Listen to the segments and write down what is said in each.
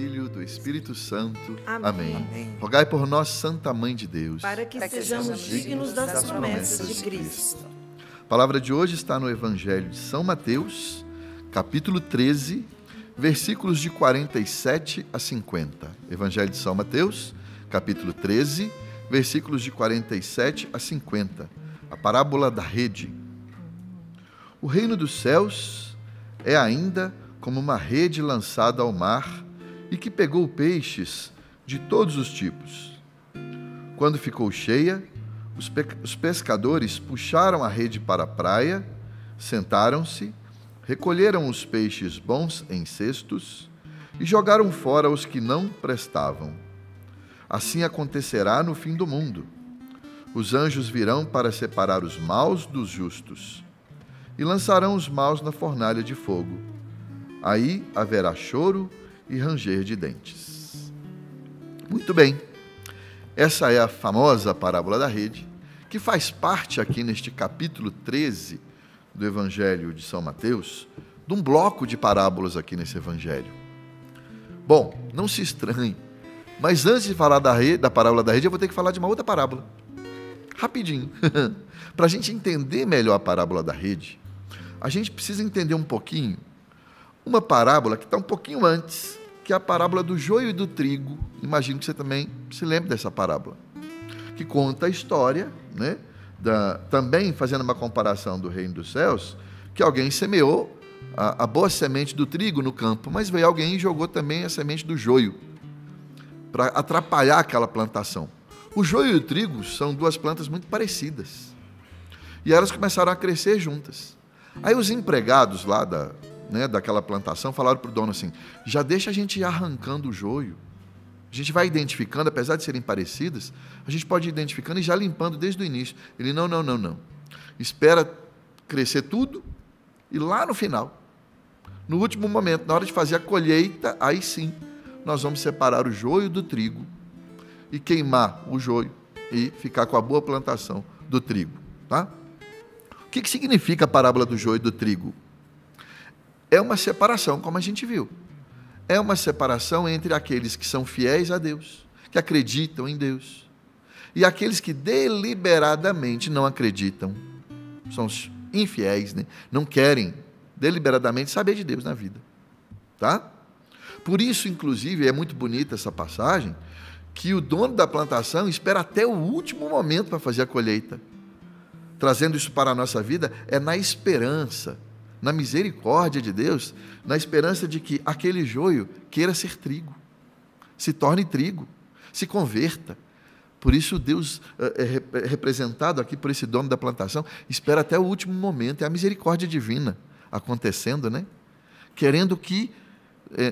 Filho, do Espírito Santo. Amém. Amém. Rogai por nós, Santa Mãe de Deus, Para que sejamos dignos das promessas de Cristo. A palavra de hoje está no Evangelho de São Mateus, capítulo 13, versículos de 47 a 50. Evangelho de São Mateus, capítulo 13, versículos de 47 a 50. A parábola da rede. O reino dos céus é ainda como uma rede lançada ao mar e que pegou peixes de todos os tipos. Quando ficou cheia, os pescadores puxaram a rede para a praia, sentaram-se, recolheram os peixes bons em cestos e jogaram fora os que não prestavam. Assim acontecerá no fim do mundo. Os anjos virão para separar os maus dos justos e lançarão os maus na fornalha de fogo. Aí haverá choro e ranger de dentes. Muito bem, essa é a famosa parábola da rede, que faz parte aqui neste capítulo 13 do Evangelho de São Mateus, de um bloco de parábolas aqui nesse Evangelho. Bom, não se estranhe, mas antes de falar da parábola da rede, eu vou ter que falar de uma outra parábola. Rapidinho. Para a gente entender melhor a parábola da rede, a gente precisa entender um pouquinho uma parábola que está um pouquinho antes, que é a parábola do joio e do trigo. Imagino que você também se lembre dessa parábola, que conta a história, né, também fazendo uma comparação do reino dos céus, que alguém semeou a boa semente do trigo no campo, mas veio alguém e jogou também a semente do joio, para atrapalhar aquela plantação. O joio e o trigo são duas plantas muito parecidas, e elas começaram a crescer juntas. Aí os empregados lá daquela plantação falaram para o dono assim: já deixa a gente ir arrancando o joio, a gente vai identificando, apesar de serem parecidas, a gente pode ir identificando e já limpando desde o início. Ele: não, espera crescer tudo e lá no final, no último momento, na hora de fazer a colheita, aí sim nós vamos separar o joio do trigo e queimar o joio e ficar com a boa plantação do trigo, tá? O que significa a parábola do joio e do trigo? É uma separação, como a gente viu. É uma separação entre aqueles que são fiéis a Deus, que acreditam em Deus, e aqueles que deliberadamente não acreditam, são os infiéis, né? Não querem deliberadamente saber de Deus na vida, tá? Por isso, inclusive, é muito bonita essa passagem, que o dono da plantação espera até o último momento para fazer a colheita. Trazendo isso para a nossa vida, é na esperança, na misericórdia de Deus, na esperança de que aquele joio queira ser trigo, se torne trigo, se converta. Por isso Deus é representado aqui por esse dono da plantação, espera até o último momento, é a misericórdia divina acontecendo, né? Querendo que,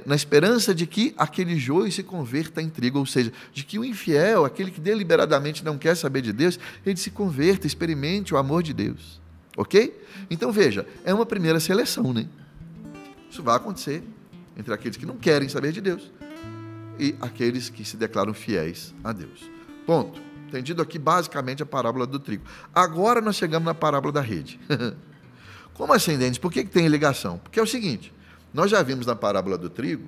na esperança de que aquele joio se converta em trigo, ou seja, de que o infiel, aquele que deliberadamente não quer saber de Deus, ele se converta, experimente o amor de Deus. Ok? Então veja, é uma primeira seleção, né? Isso vai acontecer entre aqueles que não querem saber de Deus e aqueles que se declaram fiéis a Deus. Ponto. Entendido aqui basicamente a parábola do trigo. Agora nós chegamos na parábola da rede. Como assim, Denis? Por que tem ligação? Porque é o seguinte: nós já vimos na parábola do trigo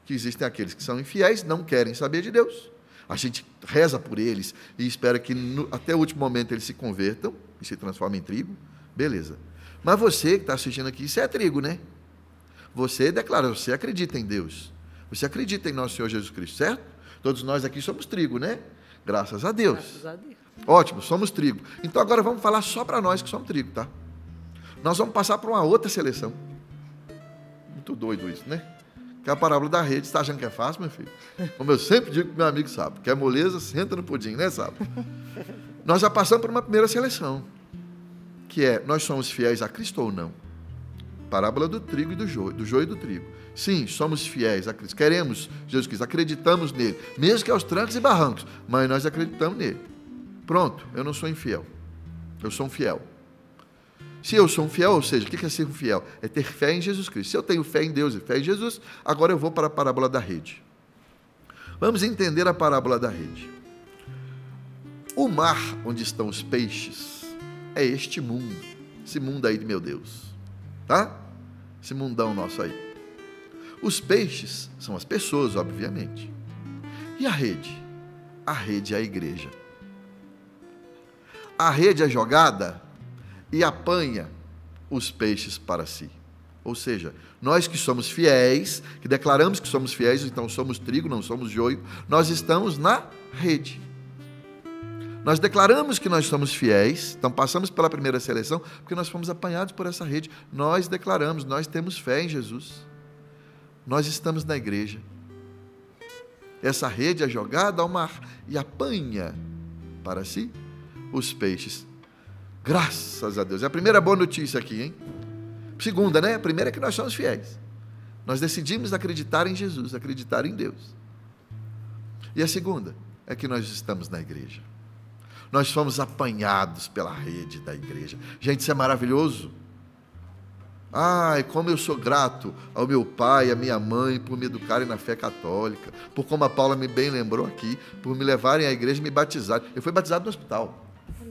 que existem aqueles que são infiéis, não querem saber de Deus. A gente reza por eles e espera que até o último momento eles se convertam e se transformem em trigo. Beleza. Mas você que está assistindo aqui, isso é trigo, né? Você declara, você acredita em Deus. Você acredita em nosso Senhor Jesus Cristo, certo? Todos nós aqui somos trigo, né? Graças a Deus. Graças a Deus. Ótimo, somos trigo. Então agora vamos falar só para nós que somos trigo, tá? Nós vamos passar para uma outra seleção. Muito doido isso, né? Que é a parábola da rede. Você está achando que é fácil, meu filho? Como eu sempre digo para meu amigo Sábio, quer moleza, senta no pudim, né, Sábio? Nós já passamos por uma primeira seleção, que é: nós somos fiéis a Cristo ou não? Parábola do trigo e do joio e do trigo. Sim, somos fiéis a Cristo, queremos Jesus Cristo, acreditamos nele, mesmo que aos trancos e barrancos, mas nós acreditamos nele. Pronto, eu não sou infiel, eu sou um fiel. Se eu sou um fiel, ou seja, o que é ser um fiel? É ter fé em Jesus Cristo. Se eu tenho fé em Deus e fé em Jesus, agora eu vou para a parábola da rede. Vamos entender a parábola da rede. O mar onde estão os peixes é este mundo, esse mundo aí de meu Deus, tá? Esse mundão nosso aí. Os peixes são as pessoas, obviamente. E a rede? A rede é a igreja. A rede é jogada e apanha os peixes para si. Ou seja, nós que somos fiéis, que declaramos que somos fiéis, então somos trigo, não somos joio, nós estamos na rede. Nós declaramos que nós somos fiéis, então passamos pela primeira seleção, porque nós fomos apanhados por essa rede. Nós declaramos, nós temos fé em Jesus. Nós estamos na igreja. Essa rede é jogada ao mar e apanha para si os peixes. Graças a Deus. É a primeira boa notícia aqui, hein? Segunda, né? A primeira é que nós somos fiéis. Nós decidimos acreditar em Jesus, acreditar em Deus. E a segunda é que nós estamos na igreja. Nós fomos apanhados pela rede da igreja. Gente, isso é maravilhoso. Ai, como eu sou grato ao meu pai e à minha mãe por me educarem na fé católica, por como a Paula me bem lembrou aqui, por me levarem à igreja e me batizarem. Eu fui batizado no hospital,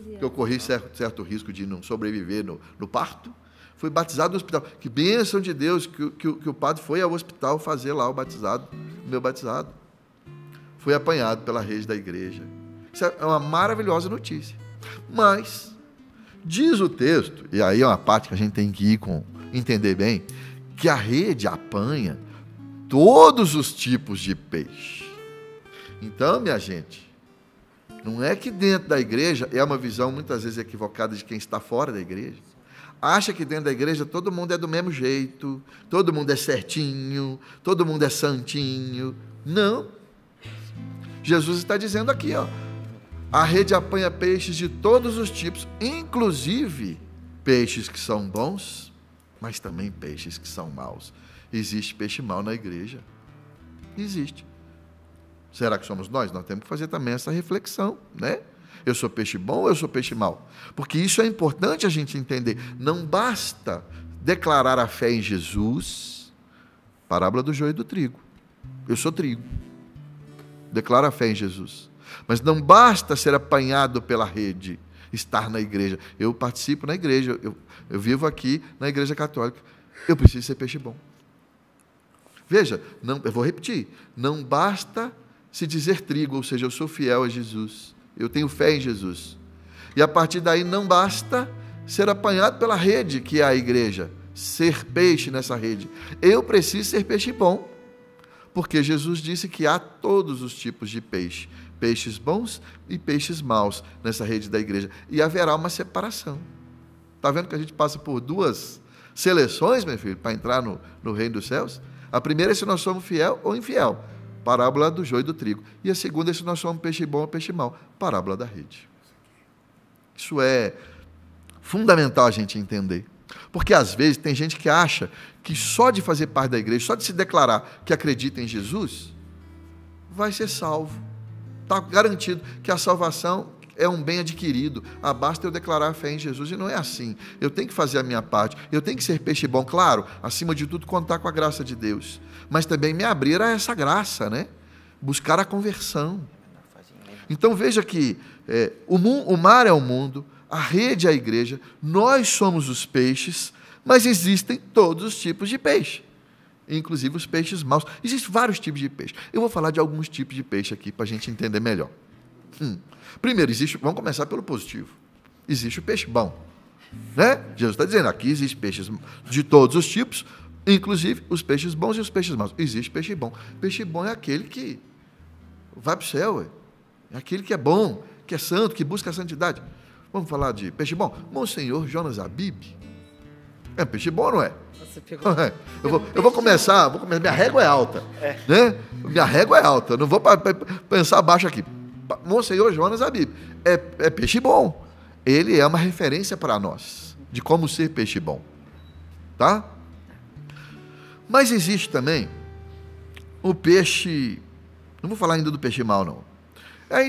porque eu corri certo risco de não sobreviver no parto. Fui batizado no hospital. Que bênção de Deus que o padre foi ao hospital fazer lá o meu batizado. Fui apanhado pela rede da igreja. Isso é uma maravilhosa notícia. Mas, diz o texto, e aí é uma parte que a gente tem que entender bem, que a rede apanha todos os tipos de peixe. Então, minha gente, não é que dentro da igreja, é uma visão muitas vezes equivocada de quem está fora da igreja, acha que dentro da igreja todo mundo é do mesmo jeito, todo mundo é certinho, todo mundo é santinho. Não. Jesus está dizendo aqui, ó, a rede apanha peixes de todos os tipos, inclusive peixes que são bons, mas também peixes que são maus. Existe peixe mau na igreja? Existe. Será que somos nós? Nós temos que fazer também essa reflexão, né? Eu sou peixe bom ou eu sou peixe mau? Porque isso é importante a gente entender. Não basta declarar a fé em Jesus, parábola do joio e do trigo. Eu sou trigo. Declaro a fé em Jesus. Mas não basta ser apanhado pela rede, estar na igreja. Eu participo na igreja, eu vivo aqui na igreja católica. Eu preciso ser peixe bom. Veja, eu vou repetir. Não basta se dizer trigo, ou seja, eu sou fiel a Jesus. Eu tenho fé em Jesus. E a partir daí não basta ser apanhado pela rede, que é a igreja. Ser peixe nessa rede. Eu preciso ser peixe bom. Porque Jesus disse que há todos os tipos de peixe. Peixes bons e peixes maus nessa rede da igreja. E haverá uma separação. Está vendo que a gente passa por duas seleções, meu filho, para entrar no reino dos céus? A primeira é se nós somos fiel ou infiel. Parábola do joio e do trigo. E a segunda é se nós somos peixe bom ou peixe mau. Parábola da rede. Isso é fundamental a gente entender. Porque às vezes tem gente que acha que só de fazer parte da igreja, só de se declarar que acredita em Jesus, vai ser salvo. Está garantido que a salvação é um bem adquirido. Basta eu declarar a fé em Jesus. E não é assim. Eu tenho que fazer a minha parte. Eu tenho que ser peixe bom, claro, acima de tudo, contar com a graça de Deus. Mas também me abrir a essa graça, né? Buscar a conversão. Então veja que o mar é o mundo, a rede é a igreja, nós somos os peixes, mas existem todos os tipos de peixe, inclusive os peixes maus. Existem vários tipos de peixe. Eu vou falar de alguns tipos de peixe aqui para a gente entender melhor. Primeiro, vamos começar pelo positivo. Existe o peixe bom, né? Jesus está dizendo, aqui existem peixes de todos os tipos, inclusive os peixes bons e os peixes maus. Existe peixe bom. Peixe bom é aquele que vai para o céu, é aquele que é bom, que é santo, que busca a santidade. Vamos falar de peixe bom? Monsenhor Jonas Abib. É peixe bom, não é? Eu vou começar, minha régua é alta. Né? Minha régua é alta, não vou pensar baixo aqui. Monsenhor Jonas Abib é peixe bom. Ele é uma referência para nós de como ser peixe bom. Tá? Mas existe também o peixe, não vou falar ainda do peixe mau, não.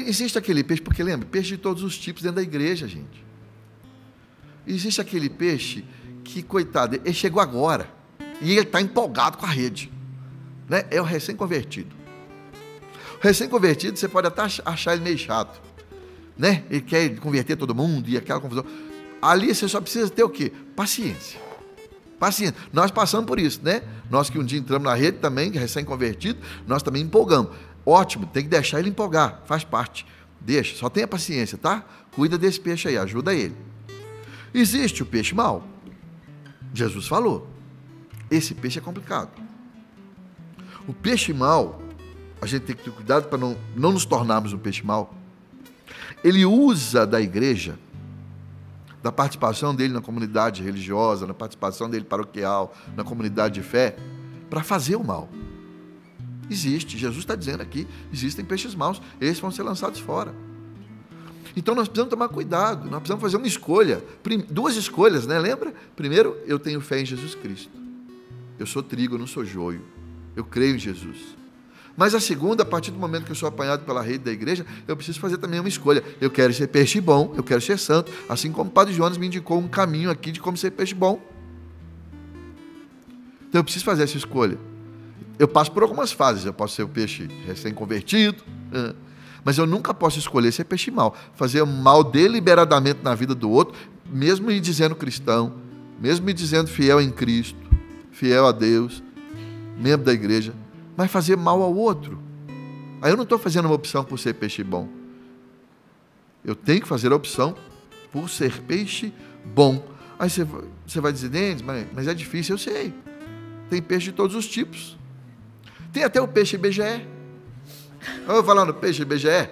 Existe aquele peixe, porque lembra, peixe de todos os tipos dentro da igreja, gente. Existe aquele peixe que, coitado, ele chegou agora e ele está empolgado com a rede, né? É o recém-convertido. O recém-convertido, você pode até achar ele meio chato, né? Ele quer converter todo mundo e aquela confusão. Ali você só precisa ter o quê? Paciência. Paciência. Nós passamos por isso, né? Nós que um dia entramos na rede também, recém-convertido, nós também empolgamos. Ótimo, tem que deixar ele empolgar, faz parte. Deixa, só tenha paciência, tá? Cuida desse peixe aí, ajuda ele. Existe o peixe mau. Jesus falou. Esse peixe é complicado. O peixe mau, a gente tem que ter cuidado para não nos tornarmos um peixe mau. Ele usa da igreja, da participação dele na comunidade religiosa, na participação dele paroquial, na comunidade de fé, para fazer o mal. Existe, Jesus está dizendo aqui, existem peixes maus, esses vão ser lançados fora. Então nós precisamos tomar cuidado, nós precisamos fazer uma escolha, duas escolhas, né? Lembra? Primeiro, eu tenho fé em Jesus Cristo. Eu sou trigo, eu não sou joio. Eu creio em Jesus. Mas a segunda, a partir do momento que eu sou apanhado pela rede da igreja, eu preciso fazer também uma escolha. Eu quero ser peixe bom, eu quero ser santo, assim como o Padre Jonas me indicou um caminho aqui de como ser peixe bom. Então eu preciso fazer essa escolha. Eu passo por algumas fases, eu posso ser o peixe recém-convertido, mas eu nunca posso escolher ser peixe mau, fazer mal deliberadamente na vida do outro, mesmo me dizendo cristão, mesmo me dizendo fiel em Cristo, fiel a Deus, membro da igreja, mas fazer mal ao outro. Aí eu não estou fazendo uma opção por ser peixe bom. Eu tenho que fazer a opção por ser peixe bom. Aí você vai dizer, Denis, mas é difícil, eu sei. Tem peixe de todos os tipos. Tem até o peixe IBGE. Eu vou falar no peixe IBGE?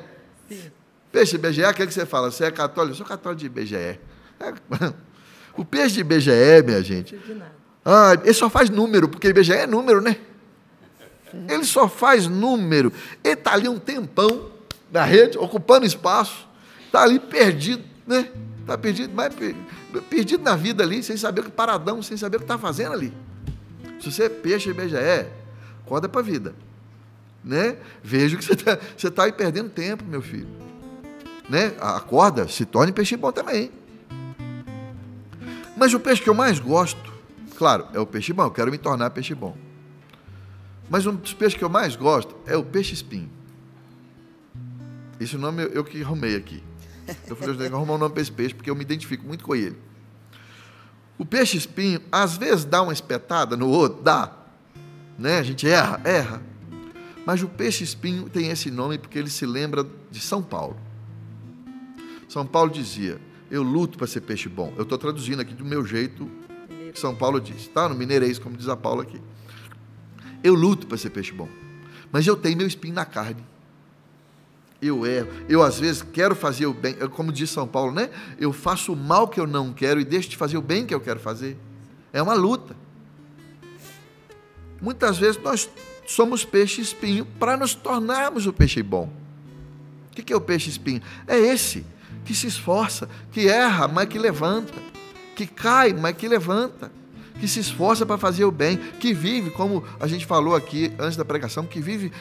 Sim. Peixe IBGE é aquele que você fala, você é católico? Eu sou católico de IBGE. O peixe de IBGE, minha gente, ele só faz número, porque IBGE é número, né? Ele só faz número. Ele está ali um tempão na rede, ocupando espaço, está ali perdido, né? Está perdido, mas perdido na vida ali, sem saber o que paradão, sem saber o que está fazendo ali. Se você é peixe IBGE, acorda para a vida, né? Veja que você está aí perdendo tempo, meu filho, né? Acorda, se torne peixe bom também. Mas o peixe que eu mais gosto, claro, é o peixe bom, eu quero me tornar peixe bom. Mas um dos peixes que eu mais gosto é o peixe-espinho. Esse nome eu que arrumei aqui. Eu falei, eu tenho que arrumar um nome para esse peixe, porque eu me identifico muito com ele. O peixe-espinho, às vezes, dá uma espetada no outro, dá. Né? A gente erra. Mas o peixe-espinho tem esse nome porque ele se lembra de São Paulo. São Paulo dizia, eu luto para ser peixe bom. Eu estou traduzindo aqui do meu jeito que São Paulo diz. Tá? No mineirês, como diz a Paula aqui. Eu luto para ser peixe bom, mas eu tenho meu espinho na carne. Eu erro. Eu, às vezes, quero fazer o bem, como diz São Paulo, né? Eu faço o mal que eu não quero e deixo de fazer o bem que eu quero fazer. É uma luta. Muitas vezes nós somos peixe-espinho para nos tornarmos o peixe bom. O que é o peixe-espinho? É esse que se esforça, que erra, mas que levanta, que cai, mas que levanta, que se esforça para fazer o bem, que vive, como a gente falou aqui antes da pregação, que vive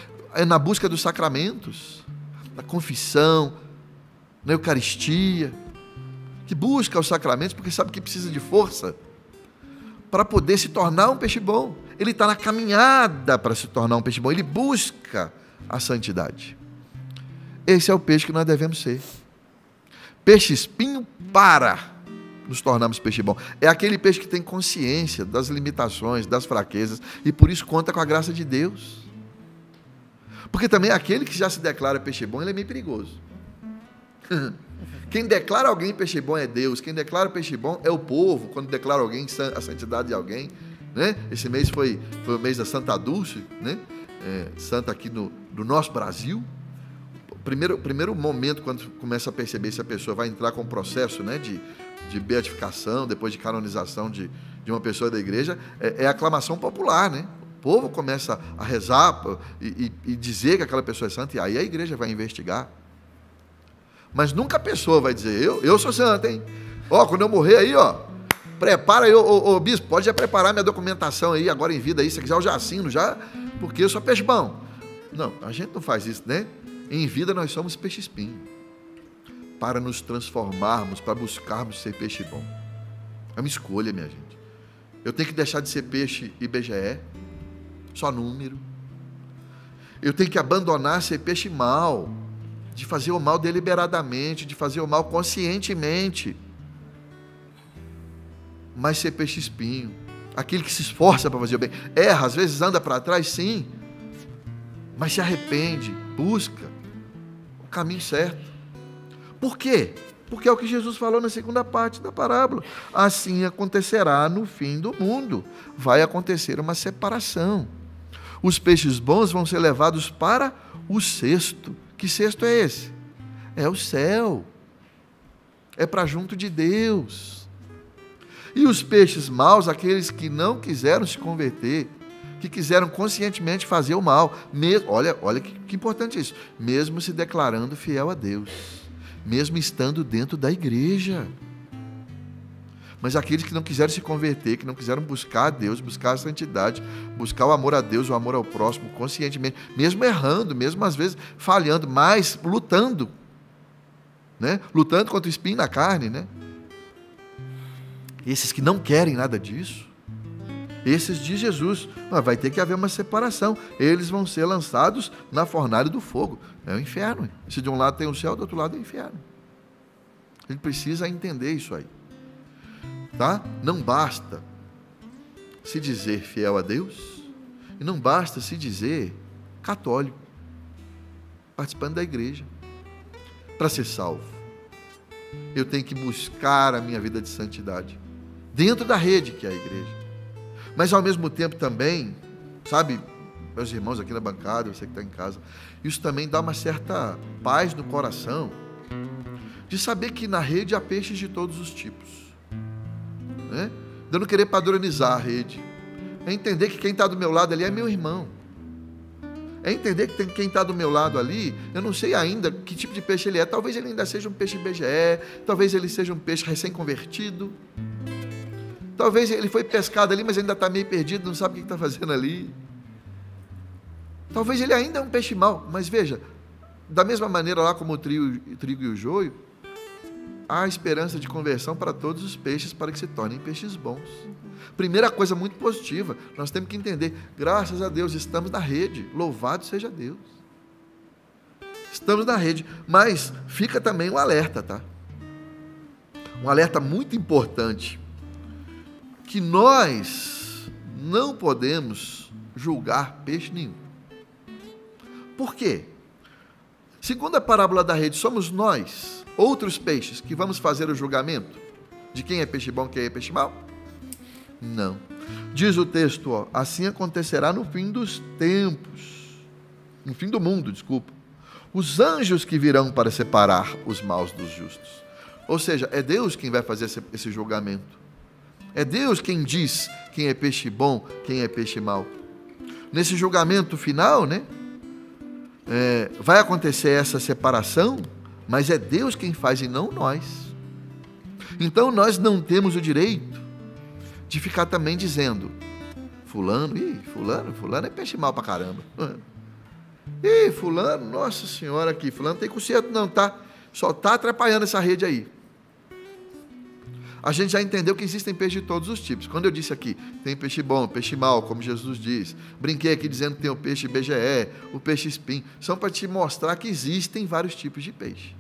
na busca dos sacramentos, da confissão, na Eucaristia, que busca os sacramentos porque sabe que precisa de força para poder se tornar um peixe bom. Ele está na caminhada para se tornar um peixe bom, ele busca a santidade. Esse é o peixe que nós devemos ser. Peixe-espinho para nos tornarmos peixe bom. É aquele peixe que tem consciência das limitações, das fraquezas, e por isso conta com a graça de Deus. Porque também aquele que já se declara peixe bom, ele é meio perigoso. Quem declara alguém peixe bom é Deus, quem declara peixe bom é o povo, quando declara alguém a santidade de alguém, né? Esse mês foi o mês da Santa Dulce, né? Santa aqui no nosso Brasil. Primeiro momento, quando começa a perceber se a pessoa vai entrar com um processo, né, de beatificação, depois de canonização de uma pessoa da igreja, é a aclamação popular, né? O povo começa a rezar e dizer que aquela pessoa é santa, e aí a igreja vai investigar. Mas nunca a pessoa vai dizer, eu sou santa, hein? Quando eu morrer aí, prepara aí, bispo, pode já preparar minha documentação aí, agora em vida aí, se quiser eu já assino, porque eu sou peixe bom. Não, a gente não faz isso, né? Em vida nós somos peixe-espinho, para nos transformarmos, para buscarmos ser peixe bom. É uma escolha, minha gente. Eu tenho que deixar de ser peixe IBGE, só número. Eu tenho que abandonar ser peixe mau, de fazer o mal deliberadamente, de fazer o mal conscientemente. Mas ser peixe-espinho, aquele que se esforça para fazer o bem. Erra, às vezes anda para trás, sim, mas se arrepende, busca o caminho certo. Por quê? Porque é o que Jesus falou na segunda parte da parábola. Assim acontecerá no fim do mundo. Vai acontecer uma separação. Os peixes bons vão ser levados para o cesto. Que cesto é esse? É o céu. É para junto de Deus. E os peixes maus, aqueles que não quiseram se converter, que quiseram conscientemente fazer o mal, mesmo, olha que importante isso, mesmo se declarando fiel a Deus, mesmo estando dentro da igreja. Mas aqueles que não quiseram se converter, que não quiseram buscar a Deus, buscar a santidade, buscar o amor a Deus, o amor ao próximo, conscientemente, mesmo errando, mesmo às vezes falhando, mas lutando, né? Lutando contra o espinho na carne, né? Esses que não querem nada disso, esses diz Jesus, vai ter que haver uma separação, eles vão ser lançados na fornalha do fogo, é o inferno. Se de um lado tem o céu, do outro lado é o inferno. Ele precisa entender isso aí, tá? Não basta se dizer fiel a Deus, e não basta se dizer católico, participando da igreja. Para ser salvo, eu tenho que buscar a minha vida de santidade dentro da rede que é a igreja. Mas ao mesmo tempo também, sabe, meus irmãos aqui na bancada, você que está em casa, isso também dá uma certa paz no coração, de saber que na rede há peixes de todos os tipos, né? De eu não querer padronizar a rede, é entender que quem está do meu lado ali é meu irmão, é entender que quem está do meu lado ali, eu não sei ainda que tipo de peixe ele é, talvez ele ainda seja um peixe BGE, talvez ele seja um peixe recém-convertido, talvez ele foi pescado ali, mas ainda está meio perdido, não sabe o que está fazendo ali, talvez ele ainda é um peixe mau, mas veja, da mesma maneira lá como o trigo e o joio, há esperança de conversão para todos os peixes, para que se tornem peixes bons. Primeira coisa muito positiva, nós temos que entender, graças a Deus, estamos na rede, louvado seja Deus. Estamos na rede, mas fica também um alerta, tá? Um alerta muito importante, que nós não podemos julgar peixe nenhum. Por quê? Segundo a parábola da rede, somos nós, outros peixes, que vamos fazer o julgamento de quem é peixe bom e quem é peixe mau? Não. Diz o texto, ó, assim acontecerá no fim dos tempos, no fim do mundo, desculpa, os anjos que virão para separar os maus dos justos. Ou seja, é Deus quem vai fazer esse julgamento. É Deus quem diz quem é peixe bom, quem é peixe mau. Nesse julgamento final, né, vai acontecer essa separação, mas é Deus quem faz e não nós. Então nós não temos o direito de ficar também dizendo, fulano é peixe mau pra caramba. Fulano, nossa senhora aqui, fulano tem conserto não, tá? Só tá atrapalhando essa rede aí. A gente já entendeu que existem peixes de todos os tipos. Quando eu disse aqui, tem peixe bom, peixe mau, como Jesus diz. Brinquei aqui dizendo que tem o peixe BGE, o peixe espinho. São para te mostrar que existem vários tipos de peixe.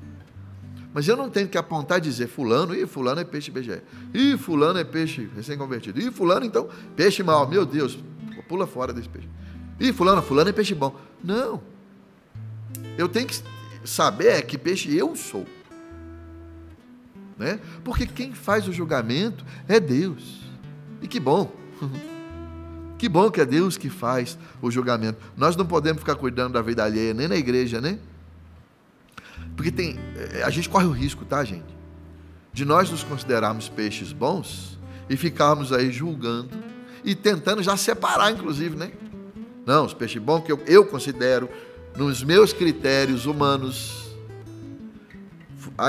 Mas eu não tenho que apontar e dizer, fulano é peixe BGE. Fulano é peixe recém-convertido. Fulano, então, peixe mau. Meu Deus, pula fora desse peixe. Fulano é peixe bom. Não. Eu tenho que saber que peixe eu sou. Né? Porque quem faz o julgamento é Deus. E que bom. Que bom que é Deus que faz o julgamento. Nós não podemos ficar cuidando da vida alheia, nem na igreja, né? Porque a gente corre o risco, tá, gente? De nós nos considerarmos peixes bons e ficarmos aí julgando e tentando já separar, inclusive, né? Não, os peixes bons que eu considero, nos meus critérios humanos,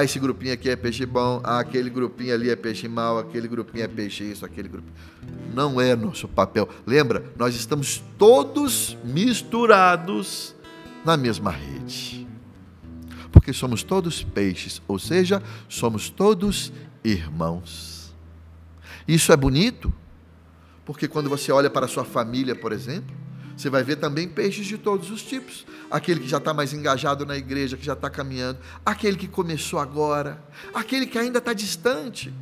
esse grupinho aqui é peixe bom, aquele grupinho ali é peixe mau, aquele grupinho é peixe isso, aquele grupinho... Não é nosso papel. Lembra? Nós estamos todos misturados na mesma rede. Porque somos todos peixes, ou seja, somos todos irmãos. Isso é bonito, porque quando você olha para a sua família, por exemplo, você vai ver também peixes de todos os tipos. Aquele que já está mais engajado na igreja, que já está caminhando, aquele que começou agora, aquele que ainda está distante.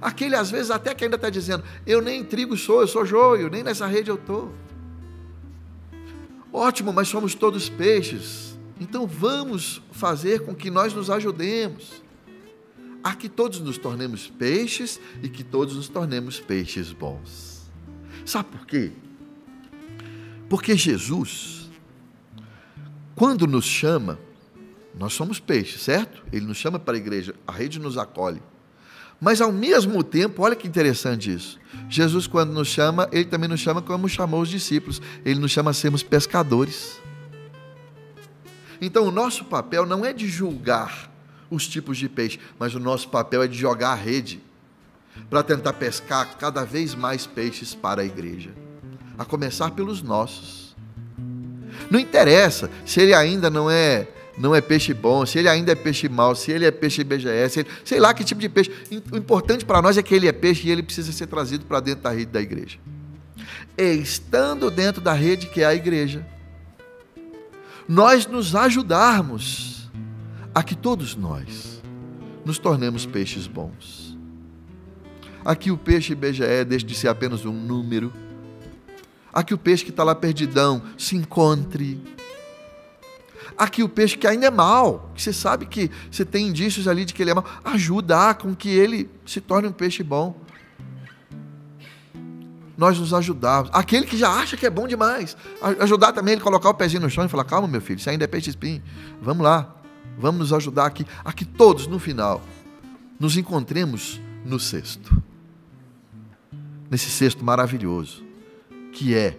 Aquele, às vezes, até que ainda está dizendo, eu nem trigo sou, eu sou joio, nem nessa rede eu estou. Ótimo, mas somos todos peixes. Então vamos fazer com que nós nos ajudemos a que todos nos tornemos peixes e que todos nos tornemos peixes bons. Sabe por quê? Porque Jesus, quando nos chama, nós somos peixes, certo? Ele nos chama para a igreja, a rede nos acolhe. Mas ao mesmo tempo, olha que interessante isso. Jesus, quando nos chama, Ele também nos chama como chamou os discípulos. Ele nos chama a sermos pescadores. Então o nosso papel não é de julgar os tipos de peixe, mas o nosso papel é de jogar a rede para tentar pescar cada vez mais peixes para a igreja, a começar pelos nossos. Não interessa se ele ainda não é peixe bom, se ele ainda é peixe mau, se ele é peixe BGS, sei lá que tipo de peixe. O importante para nós é que ele é peixe e ele precisa ser trazido para dentro da rede da igreja. E estando dentro da rede que é a igreja, nós nos ajudarmos a que todos nós nos tornemos peixes bons. Aqui o peixe BGE deixe de ser apenas um número. Aqui o peixe que está lá perdidão se encontre. Aqui o peixe que ainda é mau, que você sabe que você tem indícios ali de que ele é mau, ajudar com que ele se torne um peixe bom. Nós nos ajudarmos. Aquele que já acha que é bom demais, ajudar também ele a colocar o pezinho no chão e falar, calma meu filho, isso ainda é peixe espinho, vamos lá, vamos nos ajudar aqui, a que todos no final nos encontremos no cesto, nesse cesto maravilhoso, que é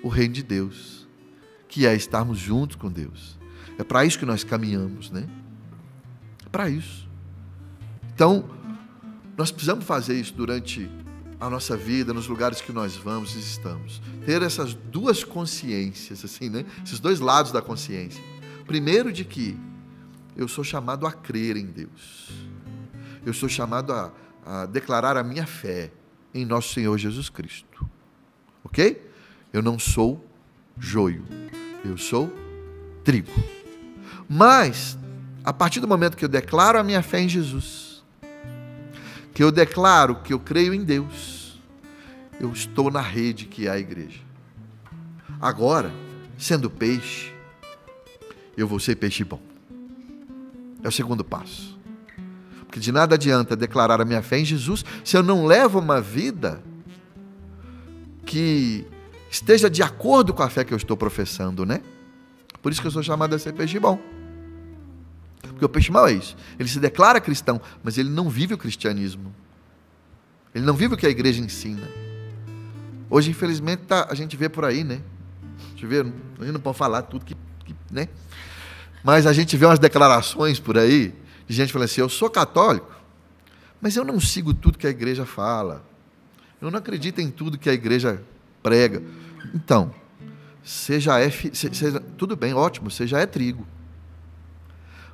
o reino de Deus, que é estarmos juntos com Deus. É para isso que nós caminhamos, né? É para isso. Então, nós precisamos fazer isso durante a nossa vida, nos lugares que nós vamos e estamos. Ter essas duas consciências, assim, né? Esses dois lados da consciência. Primeiro, de que eu sou chamado a crer em Deus. Eu sou chamado a declarar a minha fé em nosso Senhor Jesus Cristo. Ok? Eu não sou joio. Eu sou trigo. Mas, a partir do momento que eu declaro a minha fé em Jesus, que eu declaro que eu creio em Deus, eu estou na rede que é a igreja. Agora, sendo peixe, eu vou ser peixe bom. É o segundo passo. Porque de nada adianta declarar a minha fé em Jesus se eu não levo uma vida que esteja de acordo com a fé que eu estou professando, né? Por isso que eu sou chamado a ser peixe bom. Porque o peixe mau é isso. Ele se declara cristão, mas ele não vive o cristianismo. Ele não vive o que a igreja ensina. Hoje, infelizmente, a gente vê por aí, né? A gente não pode falar tudo né? Mas a gente vê umas declarações por aí, de gente falando assim, eu sou católico, mas eu não sigo tudo que a igreja fala. Eu não acredito em tudo que a igreja prega. Então, tudo bem, ótimo, você já é trigo.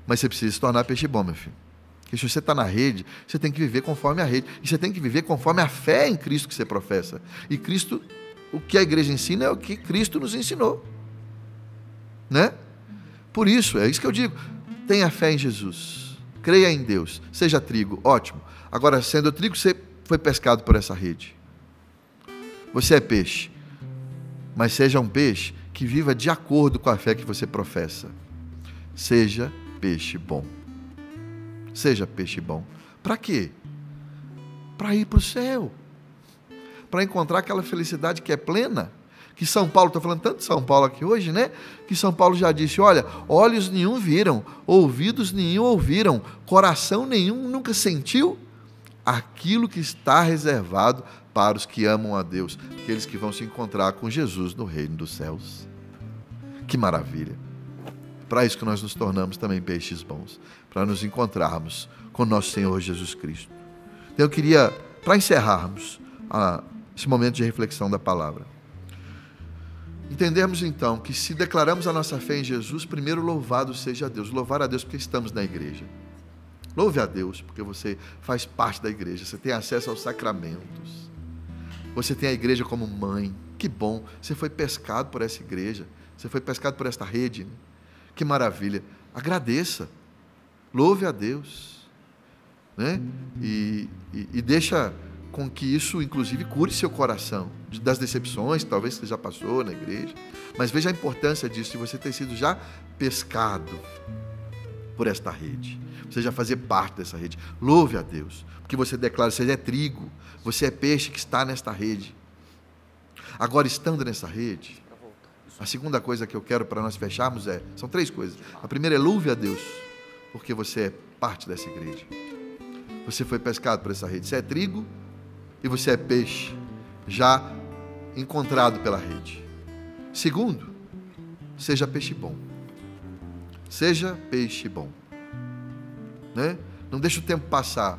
Mas você precisa se tornar peixe bom, meu filho. Porque se você está na rede, você tem que viver conforme a rede. E você tem que viver conforme a fé em Cristo que você professa. E Cristo, o que a igreja ensina é o que Cristo nos ensinou. Né? Por isso, é isso que eu digo. Tenha fé em Jesus. Creia em Deus. Seja trigo, ótimo. Agora, sendo trigo, você foi pescado por essa rede. Você é peixe. Mas seja um peixe que viva de acordo com a fé que você professa. Seja peixe bom. Seja peixe bom. Para quê? Para ir para o céu. Para encontrar aquela felicidade que é plena. Que São Paulo, estou falando tanto de São Paulo aqui hoje, né? Que São Paulo já disse, olha, olhos nenhum viram, ouvidos nenhum ouviram, coração nenhum nunca sentiu aquilo que está reservado para os que amam a Deus, aqueles que vão se encontrar com Jesus no reino dos céus. Que maravilha! Para isso que nós nos tornamos também peixes bons, para nos encontrarmos com nosso Senhor Jesus Cristo. Então eu queria, para encerrarmos esse momento de reflexão da palavra, entendermos então que se declaramos a nossa fé em Jesus, primeiro louvado seja Deus. Louvar a Deus porque estamos na igreja. Louve a Deus porque você faz parte da igreja, você tem acesso aos sacramentos. Você tem a igreja como mãe. Que bom, você foi pescado por essa igreja, você foi pescado por esta rede, né? Que maravilha. Agradeça. Louve a Deus. né? E deixa com que isso, inclusive, cure seu coração das decepções, talvez que você já passou na igreja. Mas veja a importância disso, de você ter sido já pescado por esta rede. Você já fazia parte dessa rede. Louve a Deus, porque você declara, você é trigo, você é peixe que está nesta rede. Agora, estando nessa rede, a segunda coisa que eu quero para nós fecharmos são 3 coisas. A primeira é louve a Deus, porque você é parte dessa igreja. Você foi pescado por essa rede. Você é trigo e você é peixe, já encontrado pela rede. Segundo, seja peixe bom. Seja peixe bom. Né? Não deixe o tempo passar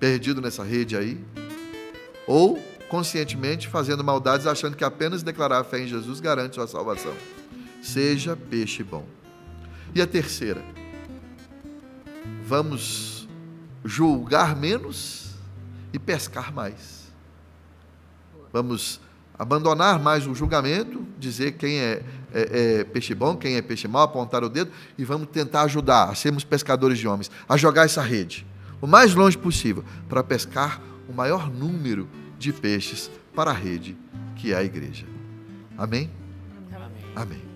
perdido nessa rede aí, ou conscientemente fazendo maldades, achando que apenas declarar a fé em Jesus garante sua salvação. Seja peixe bom. E a terceira, vamos julgar menos e pescar mais. Vamos abandonar mais o julgamento, dizer quem é peixe bom, quem é peixe mau, apontar o dedo, e vamos tentar ajudar a sermos pescadores de homens, a jogar essa rede o mais longe possível, para pescar o maior número de peixes para a rede que é a igreja. Amém? Amém. Amém.